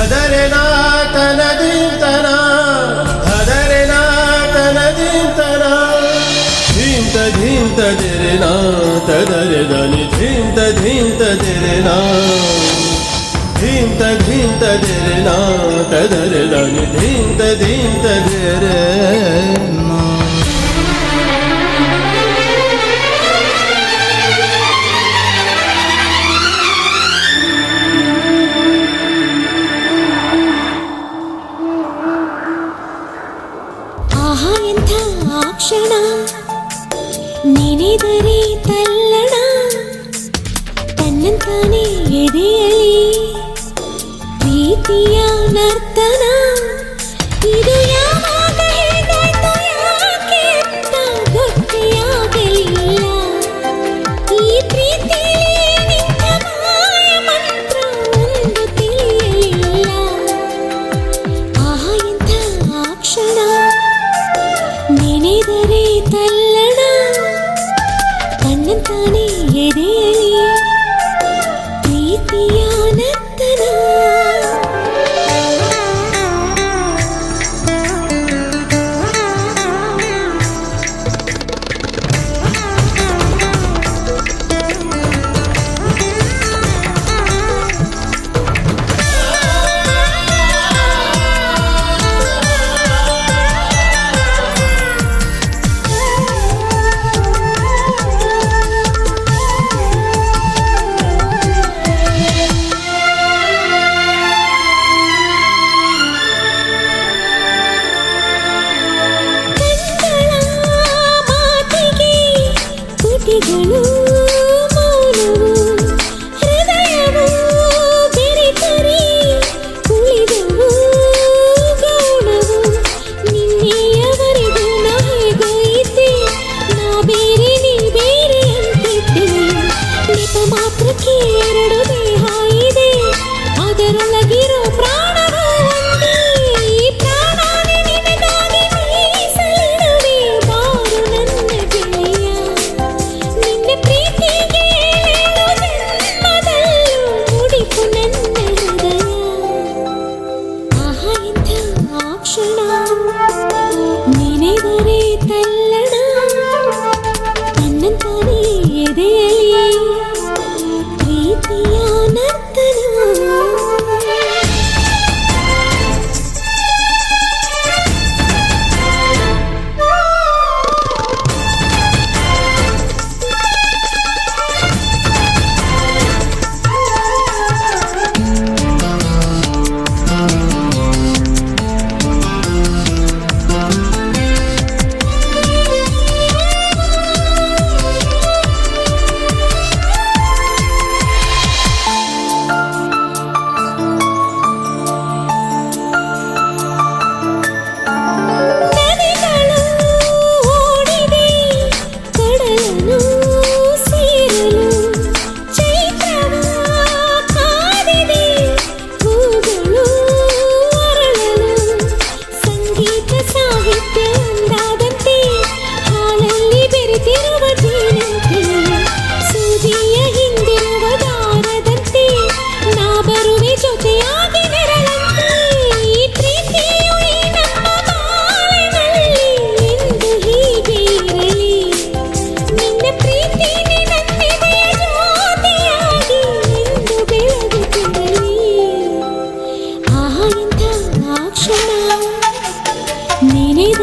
ಧದರೆನ ತನದಿಂತನ ಧದರೆನ ತನದಿಂತನ ಧೀಂತ ಧೀಂತ ದಿರೆನ ತದರೆ ಧನಿ ಧೀಂತ ಧೀಂತ ದಿರೆನ ಧೀಂತ ಧೀಂತ ದಿರೆನ ತದರೆ ಧನಿ ಧೀಂತ ಧೀಂತ ದಿರೆನ. ಕ್ಷಣ ನೆನೆದರೆ ತಲ್ಲಣ ತನ್ನಂತಾನೆ ಎದೆಯಲಿ ಪ್ರೀತಿಯ ನರ್ತನ ಇದು ಯಾವಾಗ ಹೇಗಾಯ್ತು ಯಾಕೆ ಅಂತ ಗೊತ್ತೇ ಆಗಲಿಲ್ಲ ಈ ಪ್ರೀತಿಯಲ್ಲಿ ನಿಂತ ಮಾಯ ಮಂತ್ರ ಒಂದು ತಿಳಿಯಲಿಲ್ಲ ಆಹಾ ಎಂಥ ಆ ಕ್ಷಣ ನೆನೆದರೆ ತಲ್ಲಣ ತನ್ನಂತಾನೆ ಎದೆಯಲಿ ಪ್ರೀತಿಯ ನರ್ತನ. ಮೌನವು ಹೃದಯವು ಬೆರೆತರೆ ಕುಳಿದವು ಗೌಣವು ನಿನ್ನೆಯವರೆಗೂ ನಾ ಹೇಗೋ ಇದ್ದೆ ನಾ ಬೇರೆ ನೀ ಬೇರೆ ಅಂತಿದ್ದೆ ನೆಪ ಮಾತ್ರಕ್ಕೆ ಎರಡು ದೇಹ ಇದೆ ಅದರೊಳಗಿರೋ ಪ್ರಾಣವು ಒಂದೇ ಈ ಪ್ರಾಣನೇ ನಿನಗಾಗಿ ಮೀಸಲಿಡುವೆ ಬಾರು ನನ್ನ ಗೆಳೆಯ ಪ್ರೀತಿಗೆ ಏಳು ಜನ್ಮದಲ್ಲೂ ಮುಡಿಪು ನನ್ನ ಹೃದಯ ಆಹಾ ಎಂಥ ಆ ಕ್ಷಣ ನೆನೆದರೆ ತಲ್ಲಣ ತನ್ನಂತಾನೆ ಎದೆಯಲಿ ಪ್ರೀತಿಯ ನರ್ತನ. ನೆನೆದ